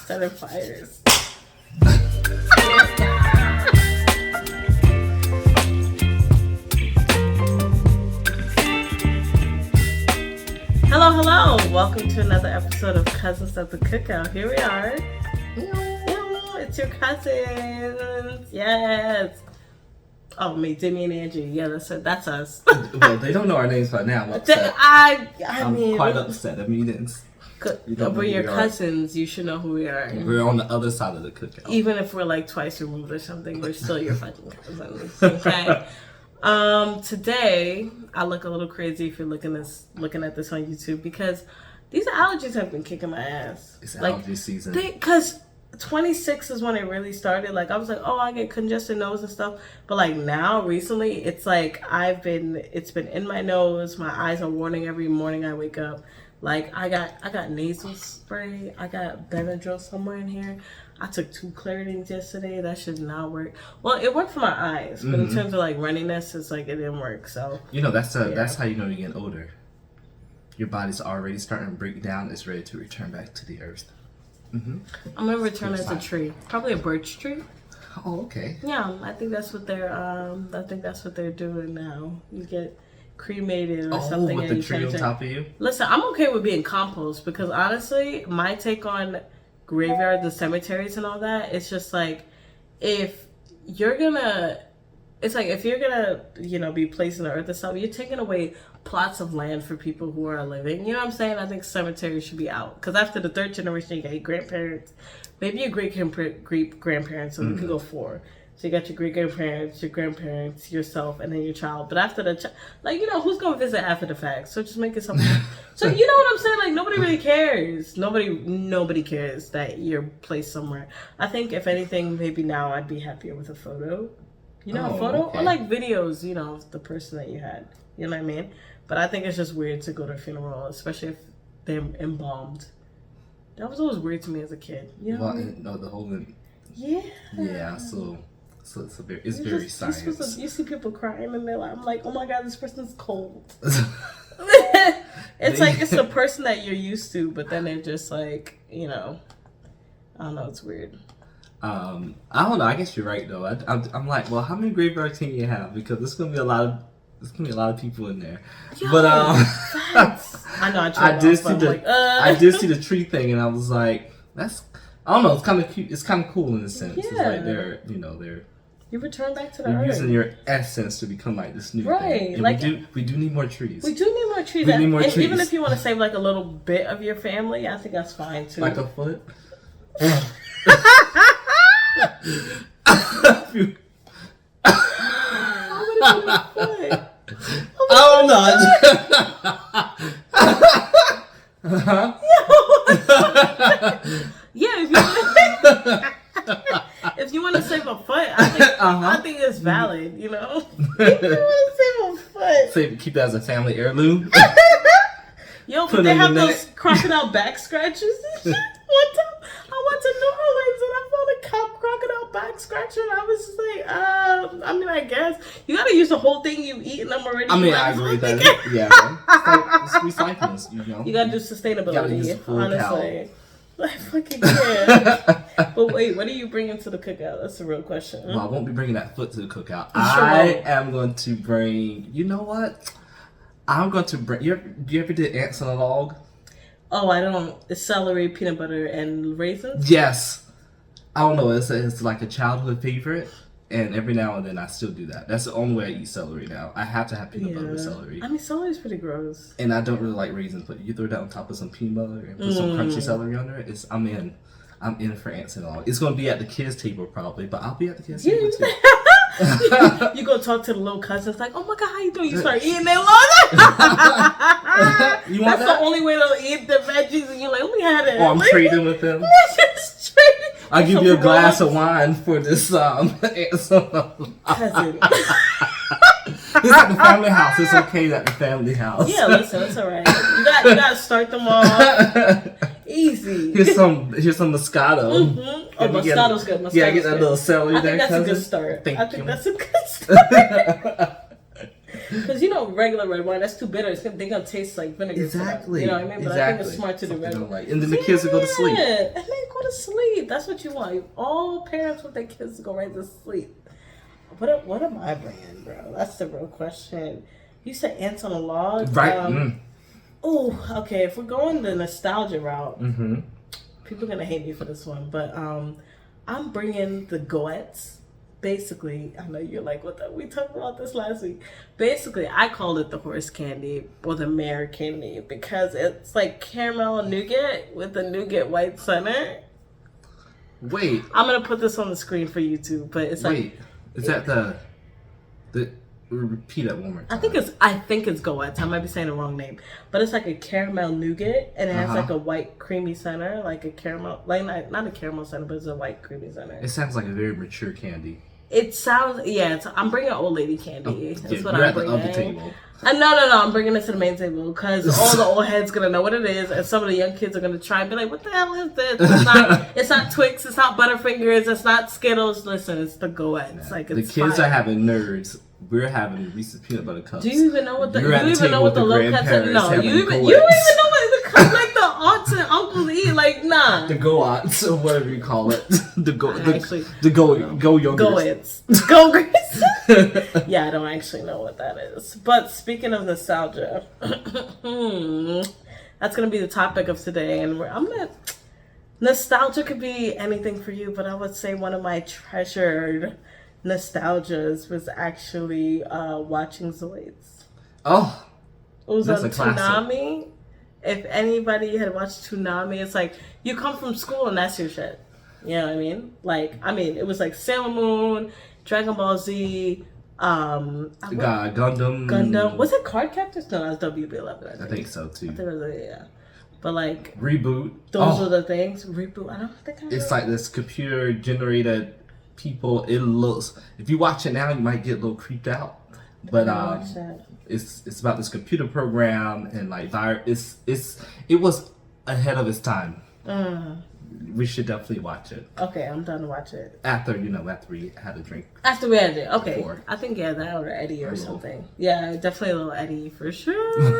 Setting fires. Hello. Welcome to another episode of Cousins at the Cookout. Here we are. It's your cousins. Yes. Oh, me, Demi and Angie. Yeah, that's us. Well, they don't know our names by now. I'm upset. I'm quite upset. I mean, we're your cousins. You should know who we are. We're on the other side of the cookout. Even if we're like twice removed or something, we're still your fucking cousins. Okay. Today I look a little crazy if you're looking at this on YouTube because these allergies have been kicking my ass. It's allergy season. Because 26 is when it really started. Like I was like, oh, I get congested nose and stuff. But like now, recently, it's like it's been in my nose. My eyes are watering every morning I wake up. Like I got nasal spray. I got Benadryl somewhere in here. I took 2 Claritins yesterday. That should not work. Well, it worked for my eyes, but in terms of like runniness, it's like it didn't work. So that's how you know you're getting older. Your body's already starting to break down. It's ready to return back to the earth. Mm-hmm. I'm gonna return as a tree, probably a birch tree. Oh, okay. Yeah, I think that's what they're doing now. You get cremated or something. With the tree on top of you? Listen, I'm okay with being compost because honestly, my take on graveyards and cemeteries and all that, it's just like if you're gonna be placed in the earth or something, you're taking away plots of land for people who are living. You know what I'm saying? I think cemeteries should be out because after the 3rd generation, you got your grandparents, maybe your great grandparents, so you can go 4. So you got your great-grandparents, your grandparents, yourself, and then your child. But after the who's going to visit after the fact? So just make it something. So you know what I'm saying? Like, nobody really cares. Nobody cares that you're placed somewhere. I think, if anything, maybe now I'd be happier with a photo. A photo? Okay. Or, like, videos, of the person that you had. You know what I mean? But I think it's just weird to go to a funeral, especially if they're embalmed. That was always weird to me as a kid. You know what I mean? No, the whole... Yeah. Yeah, so it's very science. You see people crying and I'm like, oh my god, this person's cold. It's like it's the person that you're used to, but then they're just like, I don't know, it's weird. I don't know. I guess you're right though. I'm like, well, how many graveyards can you have? Because there's gonna be a lot of people in there. Yo, but I know. I did see the tree thing, and I was like, I don't know. It's kind of cute. It's kind of cool in a sense. Yeah. It's like they're. You return back to the You're earth. using your essence to become like this new thing. Right. And like, we do need more trees. We do need more trees. And even if you want to save like a little bit of your family, I think that's fine too. Like a foot? Oh no! Yeah, if you want to save a foot, I think it's valid. If you want to save a foot, keep that as a family heirloom. Yo, but they have those crocodile back scratches and shit. One time I went to New Orleans and I found a crocodile back scratcher and I was just like, I guess you gotta use the whole thing you eat and I'm already. I agree with that. Yeah, it's recycling. You gotta do sustainability. Honestly, I fucking can't. But wait, what are you bringing to the cookout? That's the real question. Well, I won't be bringing that foot to the cookout. I am going to bring. You know what? I'm going to bring. You ever did ants on a log? Oh, I don't. It's celery, peanut butter, and raisins? Yes. I don't know. It's like a childhood favorite. And every now and then I still do that. That's the only way I eat celery now. I have to have peanut butter with celery. I mean, celery's pretty gross. And I don't really like raisins, but you throw that on top of some peanut butter and put some crunchy celery under it. I'm in for ants and all. It's going to be at the kids' table probably, but I'll be at the kids' table too. You go talk to the little cousins like, oh my god, how you doing? You start eating their lunch. That's the only way they'll eat the veggies, and you're like, let me have it. Oh, I'm trading with them. I'll give you a glass of wine for this cousin. It's at the family house. It's okay at the family house. Yeah, listen, it's alright. You gotta start them off easy. Here's some Moscato. Mm-hmm. Oh, Moscato's good. Moscato's get that little celery there. I think that's cousin. A good start. Thank you. That's a good start. Because regular red wine, that's too bitter. They're gonna taste like vinegar. Exactly. You know what I mean? But I think it's smart to do red wine. Like, and then the kids will go to sleep. And they go to sleep. That's what you want. All parents want their kids to go right to sleep. What am I bringing, bro? That's the real question. You said ants on a log, right? Oh, okay. If we're going the nostalgia route, people are gonna hate me for this one, but I'm bringing the goettes. Basically, I know you're like, what the? We talked about this last week. Basically, I called it the horse candy or the mare candy because it's like caramel nougat with a nougat white center. Wait. I'm gonna put this on the screen for you too, but it's like. Wait, is that the? Repeat that one more time. I think it's goettes. I might be saying the wrong name, but it's like a caramel nougat, and it has like a white creamy center, like a caramel, like not a caramel center, but it's a white creamy center. It sounds like a very mature candy. It sounds I'm bringing old lady candy. That's what I'm bringing. The table. No, I'm bringing it to the main table because all the old heads gonna know what it is, and some of the young kids are gonna try and be like, "What the hell is this?" It's not Twix, it's not Butterfingers, it's not Skittles. Listen, it's the goettes. Like the kids are having nerds. We're having Reese's peanut butter cups. Do you even know what the? You even know what the little cups are? No, you even know what the cups like the aunts and uncles eat. Like nah. The go-outs or whatever you call it. The go yogurts. Go grits. Yeah, I don't actually know what that is. But speaking of nostalgia, that's gonna be the topic of today, and nostalgia could be anything for you, but I would say one of my treasured nostalgias was actually watching Zoids. Oh, it was on Toonami. If anybody had watched Toonami, it's like you come from school and that's your shit. You know what I mean? It was like Sailor Moon, Dragon Ball Z, Gundam. Was it Card Captors? No, that was WB11. I think so too. I think it was, yeah. But like Reboot. Those are the things. Reboot. I don't think it's like this computer generated people. It looks. If you watch it now, you might get a little creeped out. But it's about this computer program and like it was ahead of its time. We should definitely watch it. Okay, I'm done to watch it. After we had a drink. After we had it, okay. Before. I think that or Eddie or something. Yeah, definitely a little Eddie for sure.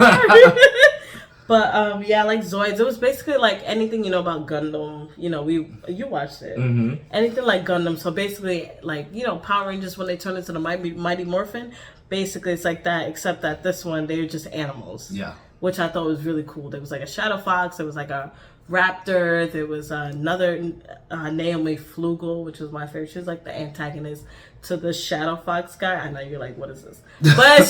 But like Zoids, it was basically like anything you know about Gundam. You watched it. Mm-hmm. Anything like Gundam. So basically, like Power Rangers when they turn into the Mighty Morphin. Basically, it's like that, except that this one they're just animals. Yeah. Which I thought was really cool. There was like a Shadow Fox. There was like a Raptor. There was another Naomi Flugel, which was my favorite. She was like the antagonist to the Shadow Fox guy. I know you're like, what is this? But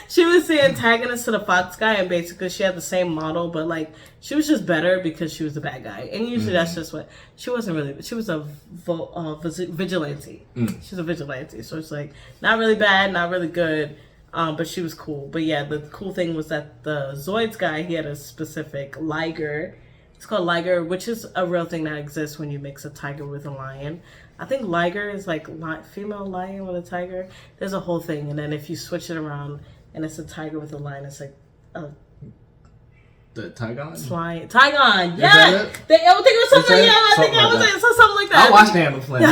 she was the antagonist to the Fox guy, and basically she had the same model, but like she was just better because she was the bad guy. And usually that's just what she wasn't really. She was a vigilante. She's a vigilante, so it's like not really bad, not really good. But she was cool. But yeah, the cool thing was that the Zoids guy, he had a specific liger. It's called liger, which is a real thing that exists when you mix a tiger with a lion. I think liger is like female lion with a tiger. There's a whole thing, and then if you switch it around and it's a tiger with a lion, it's like the Tygon? Tygon, yeah. I think it was something. Yeah, I think I was so something like that. I watched Animal Planet.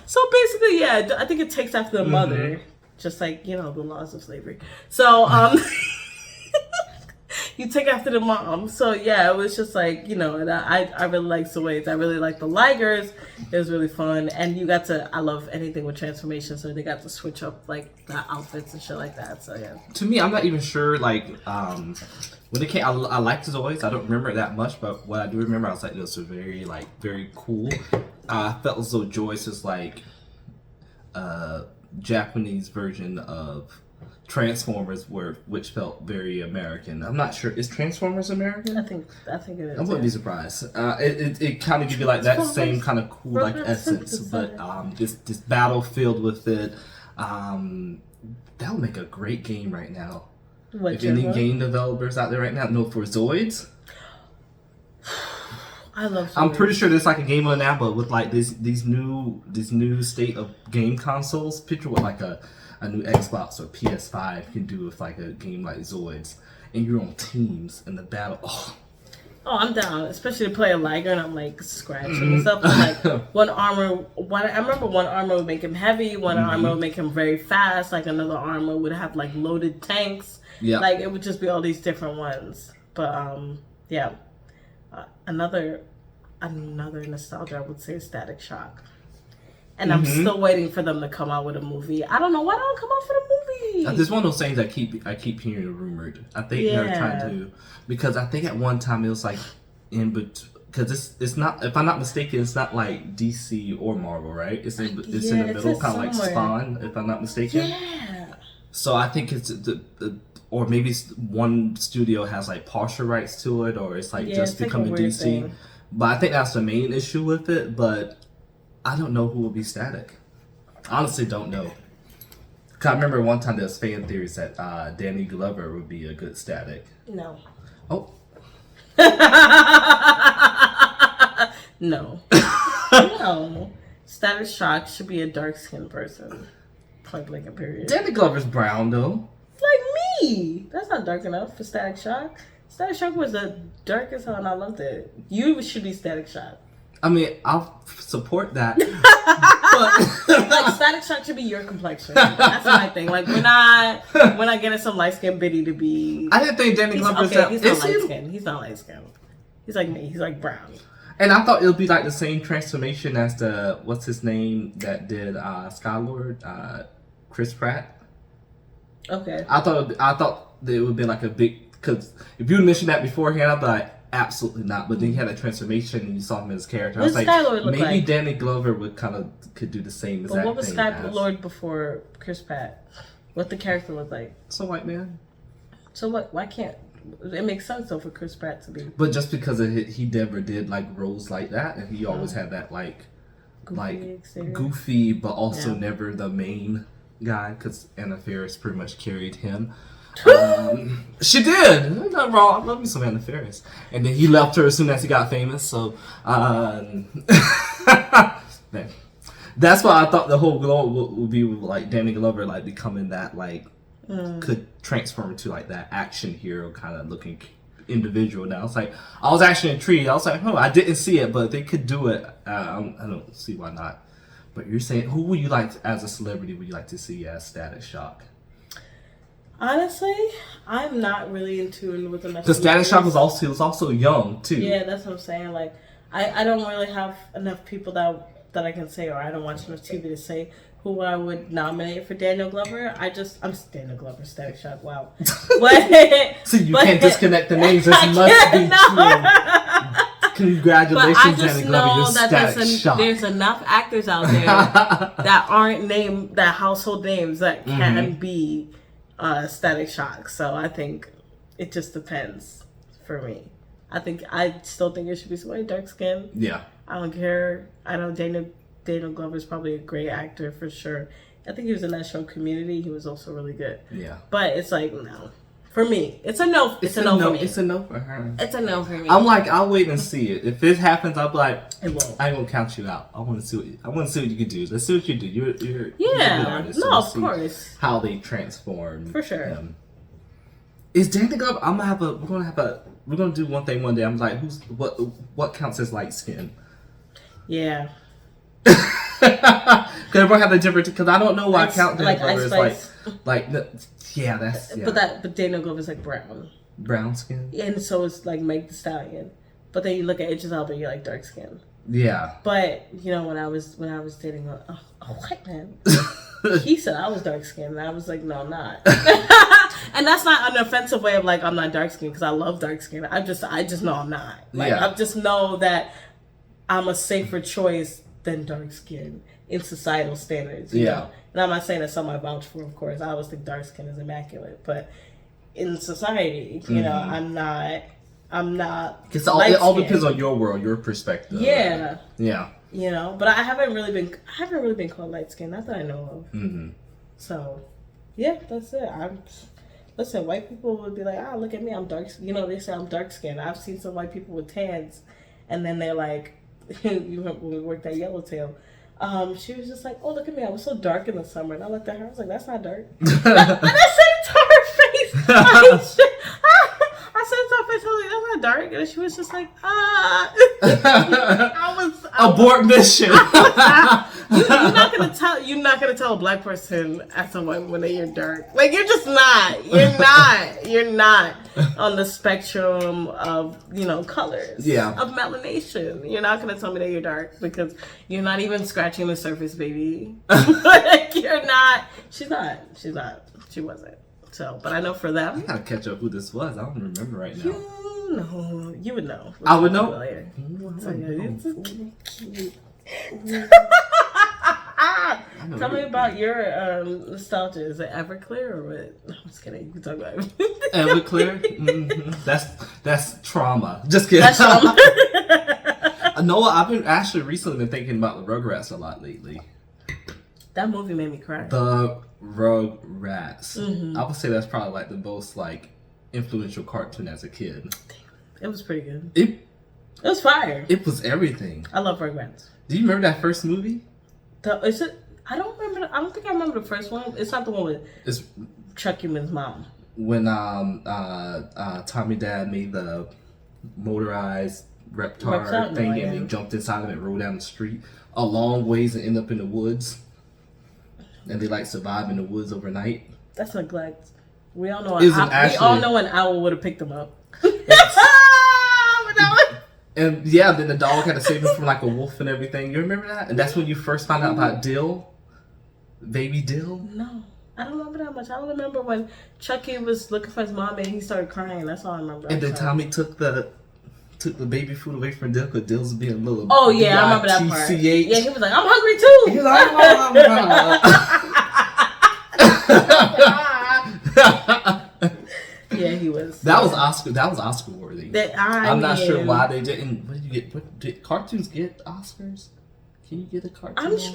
So basically, yeah, I think it takes after the mother, just like the laws of slavery. So you take after the mom. So yeah, it was just like and I really like Zoids. I really like the Ligers. It was really fun, and I love anything with transformation. So they got to switch up like the outfits and shit like that. So yeah. To me, I'm not even sure like when it came. I liked Zoids. I don't remember it that much, but what I do remember, I was like, this was very cool. I felt as though Joyce is like a Japanese version of Transformers, which felt very American. I'm not sure. Is Transformers American? I think it is. I wouldn't be surprised. It kind of give you like that same kind of cool like essence, but this battlefield with it, that'll make a great game right now. If any game developers out there right now know for Zoids. I love Zoids. I'm pretty sure there's like a game on now, but with like these new state of game consoles. Picture what like a new Xbox or PS5 can do with like a game like Zoids, and you're on teams in the battle. Oh, Oh, I'm down, especially to play a liger and I'm like scratching and stuff. But, like I remember one armor would make him heavy, one armor would make him very fast. Like another armor would have like loaded tanks. Yeah. Like it would just be all these different ones. But yeah, another nostalgia I would say is Static Shock. And I'm still waiting for them to come out with a movie. I don't know why they don't come out for the movie. There's one of those things I keep hearing rumored. I think they're trying to, because I think at one time it was like in between, because it's not, if I'm not mistaken, it's not like DC or Marvel, right? It's in the middle, kind of like Spawn, if I'm not mistaken. Yeah. So I think it's or maybe one studio has like partial rights to it, or it's like just becoming DC. Thing. But I think that's the main issue with it. But I don't know who will be Static. Honestly, don't know. Cause I remember one time there was fan theories that Danny Glover would be a good Static. No. Oh. No. No. Static Shock should be a dark-skinned person. Point blank and period. Danny Glover's brown though. Like me. That's not dark enough for Static Shock. Static Shock was the darkest hell and I loved it. You should be Static Shock. I mean, I'll support that. But like Static Shock should be your complexion. That's my thing. Like we're not getting some light skinned biddy to be. I didn't think Danny Glover's that. He's not light skinned. He's not light skinned. He's like me. He's like brown. And I thought it would be like the same transformation as the what's his name that did Skylord, Chris Pratt. Okay. I thought that it would be like a big, because if you mentioned that beforehand, I'd be like, absolutely not. But then he had a transformation and you saw him as a character. I was like, maybe Danny Glover could do the same exact thing. But what was Skylord before Chris Pratt? What the character was like? So white man. So what? Why can't it makes sense though for Chris Pratt to be? But just because he never did like roles like that, and he always had that goofy, but also never the main guy, because Anna Faris pretty much carried him. She did. Nothing wrong. I love me some Anna Faris. And then he left her as soon as he got famous. So, that's why I thought the whole goal would be like Danny Glover, like becoming that could transform into like that action hero kind of looking individual. Now it's like I was actually intrigued. I was like, I didn't see it, but they could do it. I don't see why not. But you're saying, who would you like as a celebrity? Would you like to see as Static Shock? Honestly, I'm not really in tune with the message. Because Static Shock was also young too. Yeah, that's what I'm saying. Like, I don't really have enough people that I can say, or I don't watch enough TV to say who I would nominate for Daniel Glover. I'm Daniel Glover, Static Shock. Wow. So you can't disconnect the names. This must be true. Congratulations, Danny Glover. You're Static Shock. There's enough actors out there that aren't that household names that can be Static Shock. So I think it just depends for me. I still think it should be somebody dark skinned. Yeah. I don't care. I know Daniel Glover's probably a great actor for sure. I think he was in that show Community. He was also really good. Yeah. But it's like, no. For me, it's a no. It's a no for me. It's a no for her. It's a no for me. I'm like, I'll wait and see it. If it happens, I'll be like, it won't. I won't count you out. I want to see what you can do. Let's see what you do. You're a good artist. No, of course. How they transform. For sure. Is Danny Glover? We're gonna do one thing one day. I'm like, what counts as light skin? Yeah. Because everyone have a different. Because I don't know why I count Danny Glover as yeah, that's yeah. But Daniel Glover's like brown skin, and so it's like Meg Thee Stallion. But then you look at Idris Elba, you're like dark skin. Yeah. But you know when I was dating a white man, he said I was dark skinned, and I was like, no, I'm not. And that's not an offensive way of like I'm not dark skinned, because I love dark skin. I just know I'm not. Like I just know that I'm a safer choice than dark skin in societal standards. You know? And I'm not saying that's something I vouch for, of course. I always think dark skin is immaculate, but in society, you know, I'm not. Because it all depends on your world, your perspective. Yeah. Yeah. You know, but I haven't really been called light skin, not that I know of. Mm-hmm. So, yeah, that's it. Listen, white people would be like, look at me, I'm dark. You know, they say I'm dark skinned. I've seen some white people with tans, and then they're like, you remember when we worked at Yellowtail. She was just like, oh, look at me, I was so dark in the summer. And I looked at her, I was like, that's not dark. And I said it to her face. I said it to her face, I was like, that's not not dark. And she was just like, ah. Abort mission. You're not gonna tell a black person as someone when they're dark. Like, you're just not. You're not on the spectrum of, colors. Yeah. Of melanation. You're not gonna tell me that you're dark because you're not even scratching the surface, baby. Like, you're not. She's not. She wasn't. So, but I know for them. I gotta catch up who this was. I don't remember right now. You would know. I would know. So, tell me about your nostalgia. Is it Everclear or what? No, I'm just kidding. You can talk about it. Everclear? That's trauma. Just kidding. That's trauma. No, I've been actually recently been thinking about the Rugrats a lot lately. That movie made me cry. The Rugrats. I would say that's probably like the most like influential cartoon as a kid. It was pretty good. It was fire. It was everything. I love Rugrats. Do you remember that first movie? Is it? I don't remember. I don't think I remember the first one. It's not the one with Chuck Human's mom. When Tommy Dad made the motorized reptar thing and they jumped inside of it and rode down the street a long ways and end up in the woods. And they like survive in the woods overnight. That's neglect. We all know an owl would have picked them up. And yeah, then the dog had to save him from like a wolf and everything. You remember that? And that's when you first found out about Dill, baby Dill. No, I don't remember that much. I don't remember when Chucky was looking for his mom and he started crying. That's all I remember. And then Tommy took the baby food away from Dill because Dill's being a little. Oh yeah, I remember that part. Yeah, he was like, "I'm hungry too." He was like, yeah, he was. That was Oscar worthy. I'm not sure why they didn't. What did you get? Did cartoons get Oscars? Can you get a cartoon? I'm sure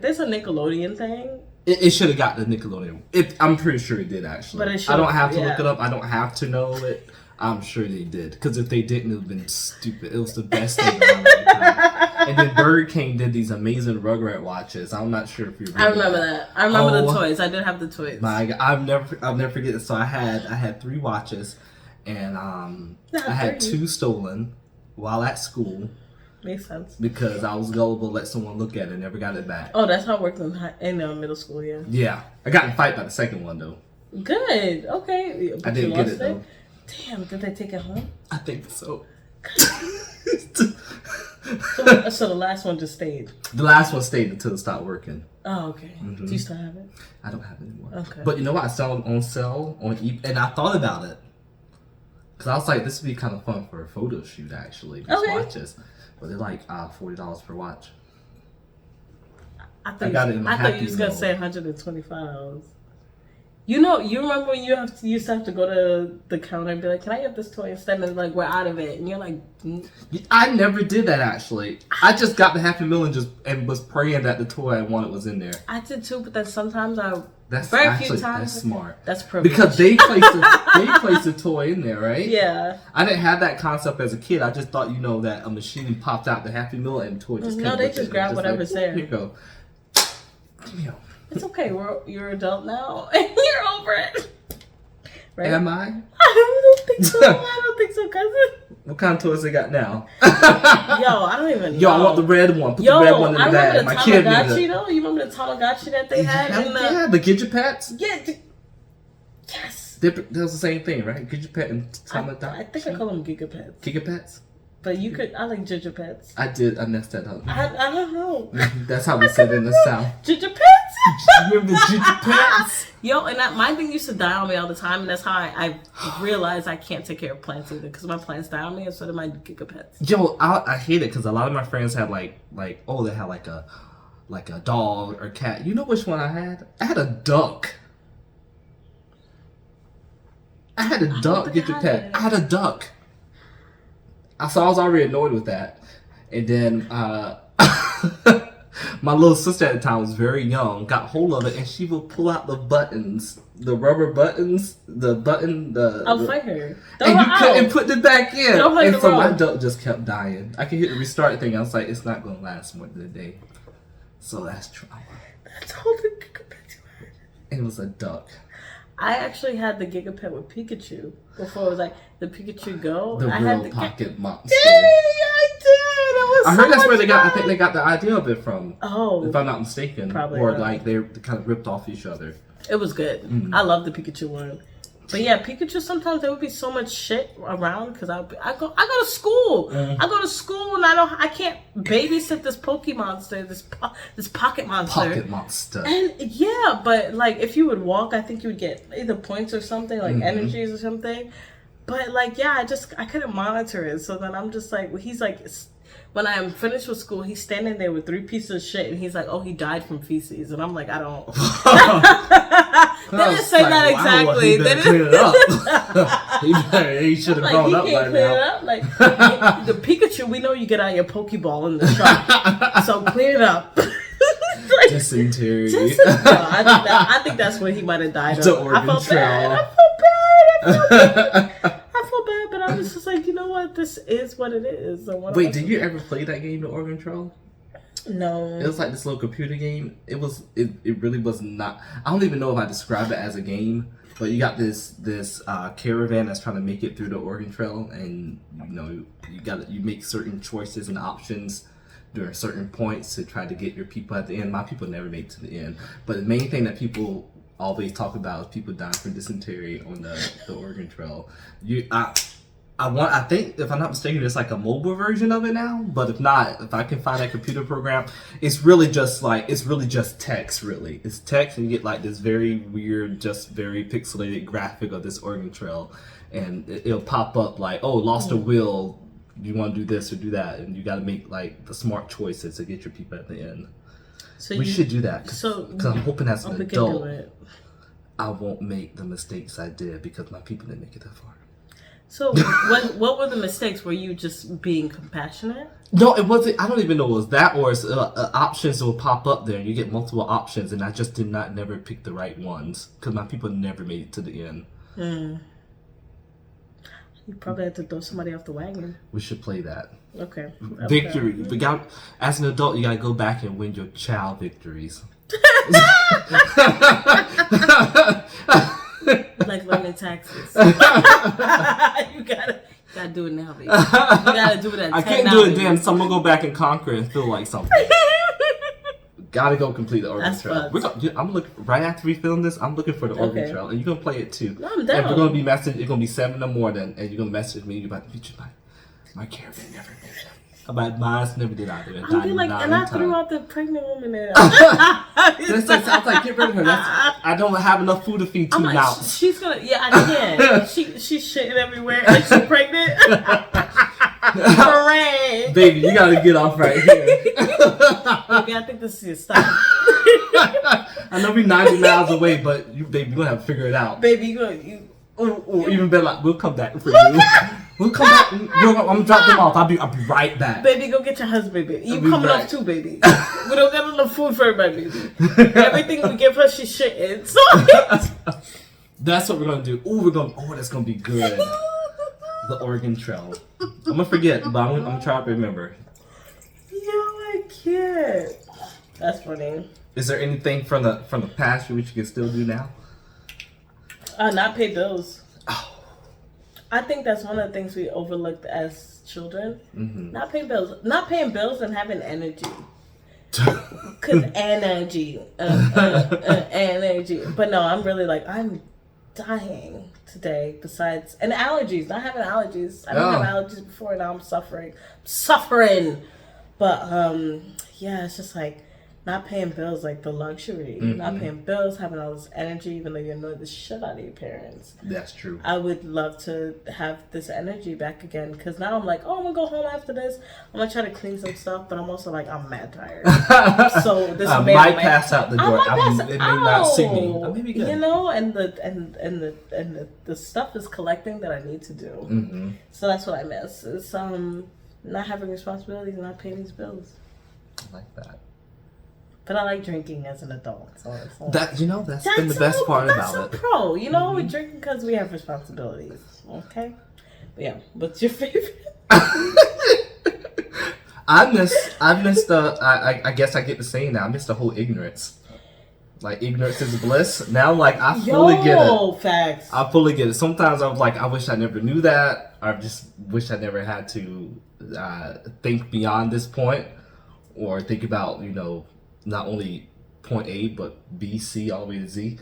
there's a Nickelodeon thing. It should have got the Nickelodeon. I'm pretty sure it did actually. But I don't have to look it up. I don't have to know it. I'm sure they did. Because if they didn't, it would have been stupid. It was the best thing around at the time. And then Burger King did these amazing Rugrat watches. I'm not sure if you remember. I remember that. I remember the toys. I did have the toys. My God, I'll never forget it. So I had 3 watches, and I had 2 stolen while at school. Makes sense. Because I was gullible, let someone look at it, and never got it back. Oh, that's how it worked in middle school. Yeah. Yeah, I got in a fight by the second one though. Good. Okay. I didn't get it though. Damn, did they take it home? I think so. So the last one just stayed? The last one stayed until it stopped working. Oh, okay. Do you still have it? I don't have it anymore. Okay. But you know what? I saw them on sale on eBay, and I thought about it. Because I was like, this would be kind of fun for a photo shoot, actually. These watches. But they're like $40 per watch. I thought you was going to say $125. You remember when you used to have to go to the counter and be like, "Can I get this toy?" Instead of like, "We're out of it," and you're like, I never did that actually. I just got the Happy Meal and was praying that the toy I wanted was in there. I did too, but then sometimes that's smart. That's privilege. Because they placed a toy in there, right? Yeah. I didn't have that concept as a kid. I just thought that a machine popped out the Happy Meal and the toy just came. No, they just grab whatever's there. Here you go. It's okay. You're an adult now, and you're over it. Right? Am I? I don't think so. I don't think so, cousin. What kind of toys they got now? Yo, I don't even know. Yo, I want the red one. Put the red one in the bag. My kid needs it. Though. You remember the Tamagotchi that they had? Yeah, the Gidget Pets? Yeah. Yes. That was the same thing, right? Gidget Pet and Tamagotchi? I think I call them Gigapets. Gigapets? But I like Ginger Pets. I messed that up. I don't know. That's how we said it in the South. Ginger Pets? Remember the Ginger Pets? Yo, and my thing used to die on me all the time, and that's how I realized I can't take care of plants either, because my plants die on me, and so do my Gigapets. Yo, I hate it, because a lot of my friends had they had like a dog or cat. You know which one I had? I had a duck. I had a duck, Ginger Pet. I had a duck. So I was already annoyed with that. And then my little sister at the time was very young, got hold of it, and she would pull out the buttons, the rubber buttons, I'll fight her. And you couldn't put it back in. And so my road. duck just kept dying. I could hit the restart thing. I was like, it's not going to last more than a day. So that's trauma. That's all the Gigapets you had. And it was a duck. I actually had the Gigapet with Pikachu before it was like the Pikachu Go. The I real had the pocket monster. Dang, I did. It was I heard that's where they got. fun. I think they got the idea of it from. Oh, If I'm not mistaken, probably or not. like they kind of ripped off each other. it was good. I love the Pikachu one. But yeah, Pikachu, sometimes there would be so much shit around because I go to school. I go to school and I can't babysit this Pokemonster, this pocket monster. Pocket monster. And yeah, but like if you would walk, I think you would get either points or something, like energies or something. But like, yeah, I couldn't monitor it. So then I'm just like, he's like, when I am finished with school, he's standing there with 3 pieces of shit, and he's like, "Oh, he died from feces," and I'm like, "I don't." They didn't say that exactly. He better clean it up. He should have grown up by now. Like the Pikachu, we know you get out your Pokeball in the shop, so clean it up. Like, Dysentery. I think that's what he might have died of. The I felt Oregon bad. Trail. I felt bad, but I was just like, you know what? This is what it is. So Wait, did you ever play that game, The Oregon Trail? No. It was like this little computer game. It really was not. I don't even know if I describe it as a game. But you got this caravan that's trying to make it through the Oregon Trail, and you make certain choices and options during certain points to try to get your people at the end. My people never made it to the end. But the main thing that people always talk about is people dying from dysentery on the Oregon Trail. I think, if I'm not mistaken, there's like a mobile version of it now. But if not, if I can find that computer program, it's really just text. Really, it's text, and you get like this very weird, just very pixelated graphic of this Oregon Trail, and it'll pop up like, "Oh, lost a wheel. You want to do this or do that?" And you got to make like the smart choices to get your people at the end. So we should do that. Because I'm hoping as an adult, I won't make the mistakes I did because my people didn't make it that far. So what were the mistakes? Were you just being compassionate? No, it wasn't. I don't even know it was that, or it's, options will pop up there. You get multiple options, and I just did not never pick the right ones because my people never made it to the end. You probably had to throw somebody off the wagon. We should play that. Okay. Victory. We got, as an adult, you gotta go back and win your child victories. Like learning taxes. You gotta do it now, baby. You gotta do it at 10 I can't do it then, so I'm gonna go back and conquer and feel like something. Gotta go complete the Oregon Trail. I'm gonna look right after we film this. I'm looking for the Oregon Trail, and you're gonna play it too. No, I'm down. And we're gonna be messaging. It's gonna be 7 in the morning, and you're gonna message me. You're about to feature my caravan never did it. About mine never did either. I'll be like, and I threw out the pregnant woman there. That sounds like, get rid of her. I don't have enough food to feed 2 like, mouths. She's gonna, I can. She's shitting everywhere, and she's pregnant. Hooray! Baby, you gotta get off right here. Baby, I think this is your stop. I know we're 90 miles away, but you're gonna have to figure it out. Baby, Or even better, like, we'll come back for you. We'll come back. I'm gonna drop them off. I'll be right back. Baby, go get your husband, baby. You coming off too, baby. We don't got enough food for everybody, baby. Everything we give her, she's shitting. So that's what we're gonna do. That's gonna be good. The Oregon Trail. I'm gonna forget, but I'm gonna try to remember. Yo, I can't. That's funny. Is there anything from the past which you can still do now? Not pay bills. Oh. I think that's one of the things we overlooked as children. Mm-hmm. Not paying bills and having energy. Cause energy. Energy. But no, I'm really like, I'm dying today. Besides, and allergies. Not having allergies. I didn't have allergies before, and now I'm suffering. But yeah, it's just like not paying bills, like the luxury. Not paying bills, having all this energy, even though you annoy the shit out of your parents. That's true. I would love to have this energy back again, because now I'm like, oh, I'm gonna go home after this. I'm gonna try to clean some stuff, but I'm also like, I'm mad tired. So this might pass out the door. It may not see me. I may be good. You know, and the stuff is collecting that I need to do. Mm-hmm. So that's what I miss. It's not having responsibilities and not paying these bills. I like that. But I like drinking as an adult. So it's like, that's been the best part about it. That's so pro. You know, we're drinking because we have responsibilities. Okay? But yeah, what's your favorite? I miss the, I guess I get to say now, I miss the whole ignorance. Like, ignorance is bliss. Now, like, I fully get it. Facts. I fully get it. Sometimes I was like, I wish I never knew that. I just wish I never had to think beyond this point, or think about, not only point A but B, C, all the way to Z.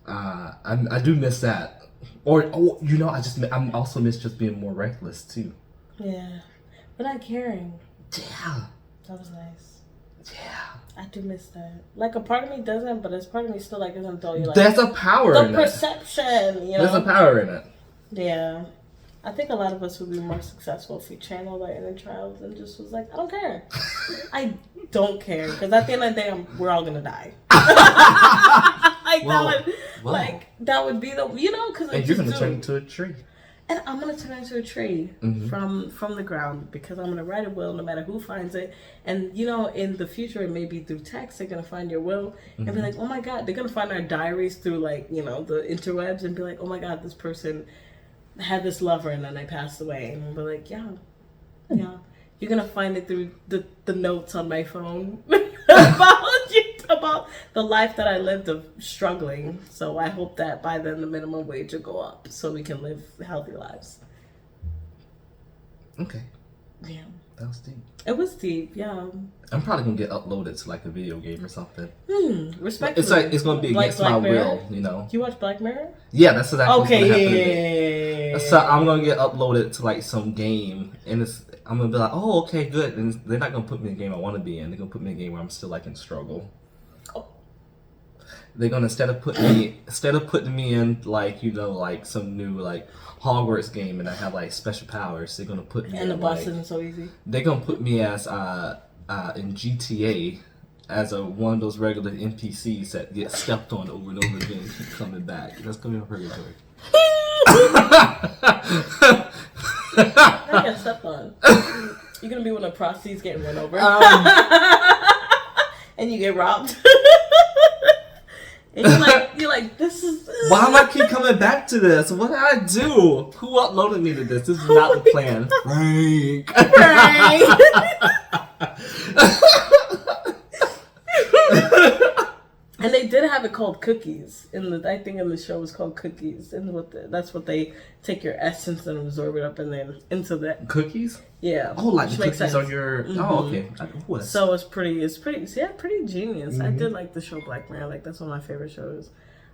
I do miss that. I'm also miss just being more reckless too. Yeah, but not caring. Yeah. That was nice. Yeah. I do miss that. Like, a part of me doesn't, but there's part of me still like isn't though. Like, there's a power in it. The perception, There's a power in it. Yeah. I think a lot of us would be more successful if we channeled our inner child and just was like, I don't care. I don't care. Because at the end of the day, we're all going to die. That would be the, because and you're going to turn into a tree. And I'm going to turn into a tree from the ground, because I'm going to write a will no matter who finds it. And, in the future, maybe through text, they're going to find your will and be like, oh my God, they're going to find our diaries through, like, the interwebs and be like, oh my God, this person had this lover and then they passed away. And we'll be like, yeah. You're going to find it through the notes on my phone about the life that I lived of struggling. So I hope that by then the minimum wage will go up so we can live healthy lives. Okay. Yeah. That was deep. It was deep, yeah. I'm probably going to get uploaded to like a video game or something. Respectfully. It's going to be against my will, Do you watch Black Mirror? Yeah, that's exactly what's going to happen. Yeah. So I'm going to get uploaded to like some game, and I'm going to be like, oh, okay, good. And they're not going to put me in a game I want to be in. They're going to put me in a game where I'm still like in struggle. Oh. They're going to instead of putting me in like, like some new like Hogwarts game and I have like special powers, they're going to put me and in, the boss isn't so easy. They're going to put me as in GTA as one of those regular NPCs that get stepped on over and over again and keep coming back. That's going to be purgatory. I get stepped on. You're going to be one of the prostitutes getting run over. And you get robbed. And you're like, this is... Why am I keep coming back to this? What did I do? Who uploaded me to this? This is not the plan. Frank. And they did have it called cookies. I think in the show was called cookies. And that's what they take your essence and absorb it up and then into that. Cookies? Yeah. Oh, like the cookies on your... Oh, okay. So it's pretty genius. I did like the show Black Mirror. Like, that's one of my favorite shows.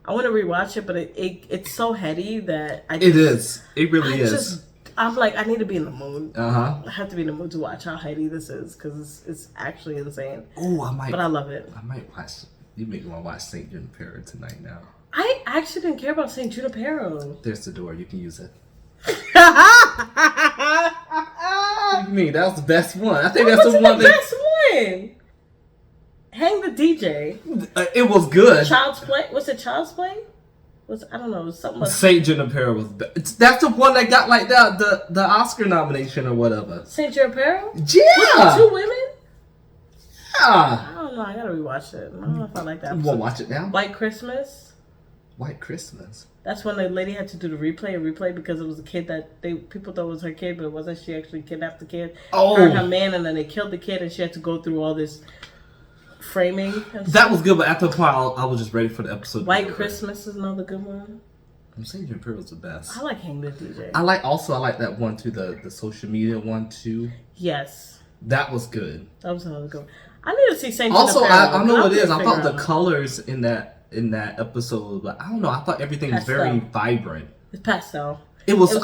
I want to rewatch it, but it's so heady that it is. It really is. I'm like, I need to be in the mood. I have to be in the mood to watch how heady this is, because it's actually insane. Oh, I might. But I love it. I might watch. You make me want to watch St. Junipero tonight now. I actually didn't care about St. Junipero. There's the door. You can use it. What do you mean? That was the best one. I think that's the one. Best one. Hang the DJ. It was good. Child's Play. Was it Child's Play? I don't know. It was something like St. Junipero was best. That's the one that got like the Oscar nomination or whatever. St. Junipero? Yeah. With 2 women? Yeah. I don't know. I gotta rewatch it. I don't know if I like that episode. You wanna watch it now? White Christmas. White Christmas. That's when the lady had to do the replay because it was a kid that people thought was her kid, but it wasn't. She actually kidnapped the kid. Oh. Her and her man, and then they killed the kid, and she had to go through all this framing. And that stuff. was good, but after a while, I was just ready for the episode. White Christmas is another good one. I'm saying Junipero was the best. I like Hang the DJ. I like that one too, the social media one too. Yes. That was good. That was another good one. I need to see St. Also, Junipero. I know what it is. I thought the colors in that episode, but I don't know. I thought everything was very vibrant. It's pastel. It was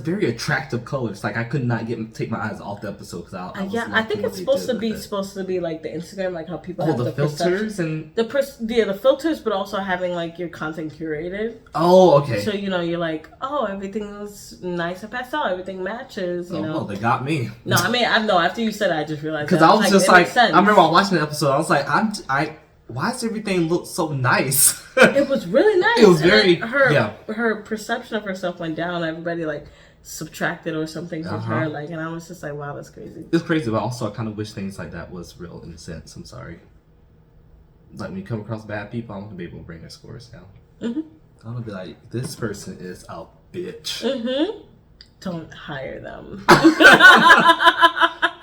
very attractive colors. Like I could not take my eyes off the episode because I think it's supposed to be like the Instagram, like how people have the filters and the filters, but also having like your content curated. Oh, okay. So you're like, oh, everything's nice and pastel, everything matches. You know, they got me. No, I mean, after you said it, I just realized because I was just like, I remember watching the episode. I was like, why does everything look so nice? It was really nice. It was very her perception of herself went down. Everybody like subtracted or something from her, like, and I was just like, wow, that's crazy. It's crazy, but also I kind of wish things like that was real in a sense. I'm sorry. Like when you come across bad people, I want to be able to bring their scores down. I want to be like, this person is a bitch. Don't hire them.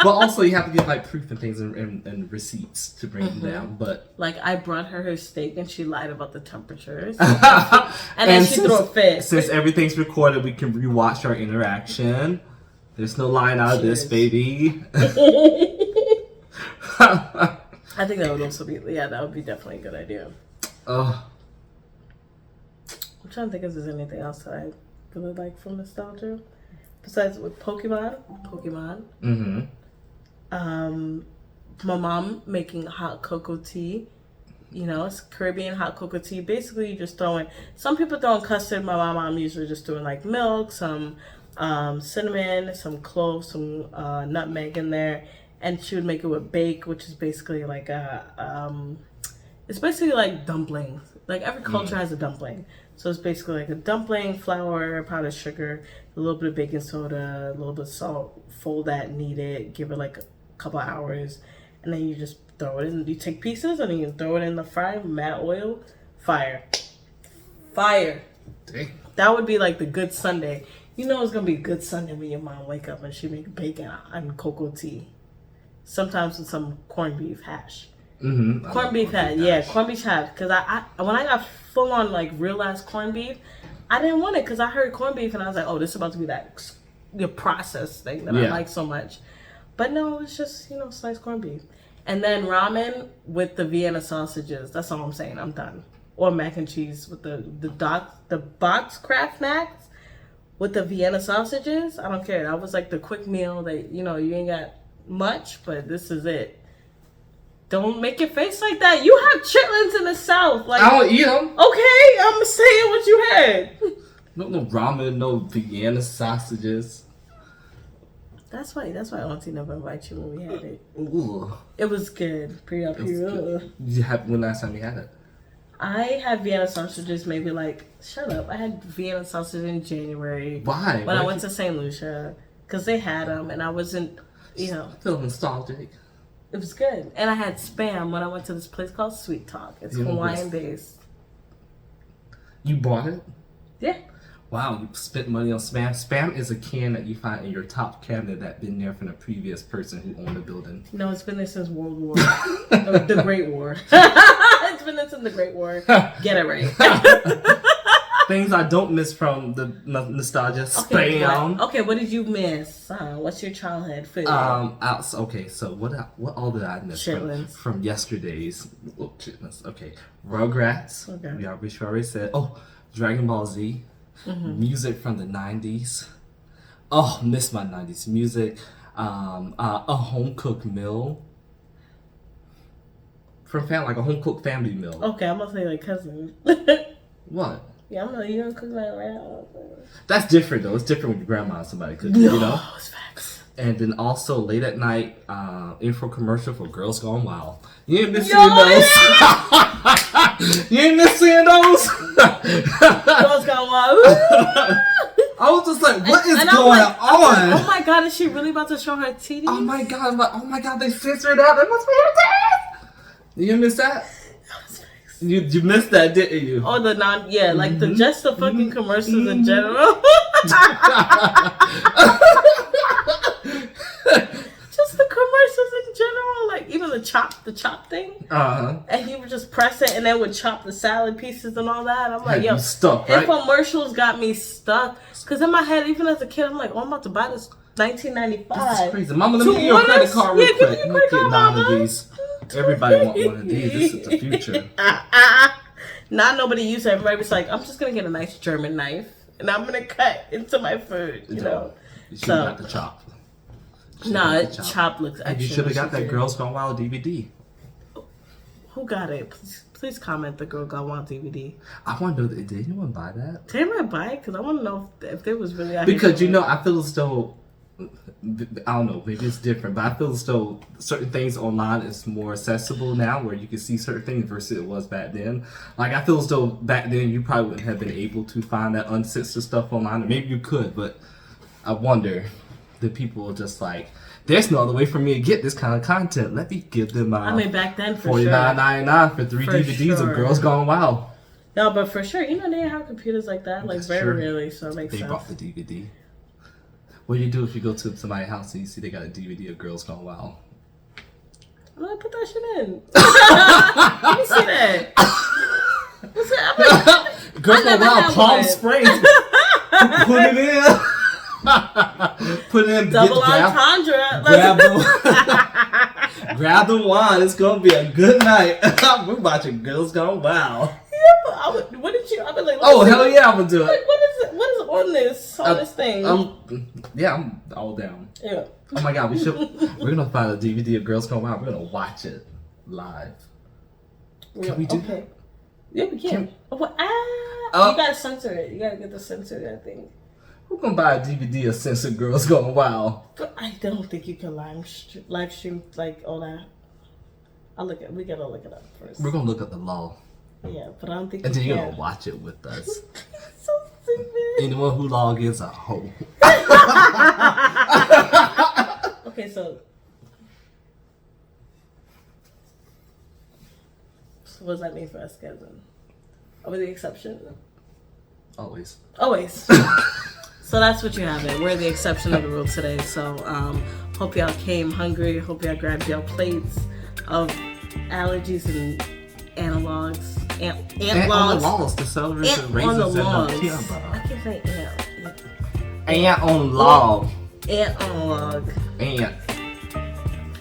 But also you have to give like proof and things and receipts to bring them down. But like I brought her steak and she lied about the temperatures, and then she threw a fit. Since everything's recorded, we can rewatch our interaction. There's no lying out of this, baby. I think that would also be that would be definitely a good idea. Oh. I'm trying to think if there's anything else that I really like from nostalgia. Besides with Pokemon. Mm-hmm. My mom making hot cocoa tea. You know, it's Caribbean hot cocoa tea. Basically, you just throwing. Some people throwing custard. My mom usually just doing like milk, some cinnamon, some cloves, some nutmeg in there, and she would make it with bake, which is basically like it's basically like dumplings. Like every culture has a dumpling. So it's basically like a dumpling, flour, powdered sugar, a little bit of baking soda, a little bit of salt, fold that, knead it, give it like a couple hours, and then you just throw it in. You take pieces and then you throw it in the fryer, matte oil, fire. Dang. That would be like the good Sunday. You know it's gonna be a good Sunday when your mom wake up and she make bacon and cocoa tea. Sometimes with some corned beef hash. Mm-hmm. Corned beef hash. Because I when I got full on like real ass corned beef, I didn't want it because I heard corned beef and I was like, oh, this is about to be that the processed thing that I like so much. But no, it's just sliced corned beef, and then ramen with the Vienna sausages. That's all I'm saying. I'm done. Or mac and cheese with the box Kraft Macs with the Vienna sausages. I don't care. That was like the quick meal that you ain't got much, but this is it. Don't make your face like that. You have chitlins in the South. Like I don't eat them. Okay, I'm saying what you had. No ramen, no Vienna sausages. That's why Auntie never invited you when we had it. Ooh. It was good. When last time you had it? I had Vienna sausages maybe shut up. I had Vienna sausages in January. Why? When I went to St. Lucia. Because they had them and I wasn't, I feel nostalgic. It was good. And I had Spam when I went to this place called Sweet Talk. It's Hawaiian based. You bought it? Yeah. Wow, you spent money on Spam. Spam is a can that you find in your top cabinet that been there from the previous person who owned the building. No, it's been there since World War. the Great War. It's been there since the Great War. Get it right. Things I don't miss from the nostalgia. Spam. Okay, what did you miss? What's your childhood food? So what all did I miss from yesterday's? Oh, chitlins. Okay, Rugrats. Okay. We already said. Oh, Dragon Ball Z. Mm-hmm. Music from the 90s. Oh, miss my 90s music. A home cooked meal. From like a home cooked family meal. Okay, I'm gonna say like Cuzzins. What? Yeah, I'm like, you don't cook that right now. That's different though. It's different when your grandma and somebody cooks. It's facts. And then also late at night, info commercial for Girls Gone Wild. You ain't missing those. You ain't missing those. Girls Gone Wild. I was just like, what is going on? Oh my god, is she really about to show her titties? Oh my god, they censored that. That must be her titties. You miss that? You missed that, didn't you? Oh, the just the fucking commercials in general. Just the commercials in general, like even the chop thing. And he would just press it and then would chop the salad pieces and all that. I'm like, yo, stuck, right? Infomercials got me stuck. Because in my head, even as a kid, I'm like, oh, I'm about to buy this 1995. This is crazy. Mama, let me get your credit card real quick. Give me your credit card, Mama. Everybody want one of these. This is the future. Not nobody used it. Everybody was like, I'm just going to get a nice German knife and I'm going to cut into my food, you know. You should have got the chop. Chop looks extra. You should have got that Girls Gone Wild DVD. Who got it? Please comment the Girl Gone Wild DVD. I want to know, did anyone buy that? Did anyone buy it? Because I want to know if there was really... Because, I feel as though... I don't know, maybe it's different, but I feel as though certain things online is more accessible now where you can see certain things versus it was back then. Like, I feel as though back then you probably wouldn't have been able to find that uncensored stuff online. Or maybe you could, but I wonder, the people are just like, there's no other way for me to get this kind of content. Let me give them back then for $49.99 for 3 DVDs of Girls Gone Wild. No, but for sure, they didn't have computers like that, very rarely, so it makes sense. They bought the DVD. What do you do if you go to somebody's house and you see they got a DVD of Girls Gone Wild? I'm gonna put that shit in. Let me see that. What's that? Girls Gone Wild, Palm Springs. Put it in. Put it in. Double entendre. Grab the wine. It's gonna be a good night. We're watching Girls Gone Wild. Yeah, what did you? I've been like, oh hell yeah, I'm gonna do it. Like, what is it? What is on this thing? Yeah, I'm all down. Yeah. Oh my god, we're gonna find a DVD of Girls Gone Wild. We're gonna watch it live. Can we do that? Yeah, we can. You gotta censor it. You gotta get the censor that thing. Who gonna buy a DVD of censored Girls Gone Wild? But I don't think you can live stream like all that. We gotta look it up first. We're gonna look up the law. Yeah, but I don't think. And then you're gonna watch it with us. So stupid. Anyone who log is a hoe. Okay, so what does that mean for us, Cuzzins? Are we the exception? Always. So that's what you have it. We're the exception of the rule today. So hope y'all came hungry. Hope y'all grabbed your plates of allergies and analogs. Ant on the walls, the celery, the raisins, and the peanut butter. I can't say ant. Ant on log. Ant on log. Ant.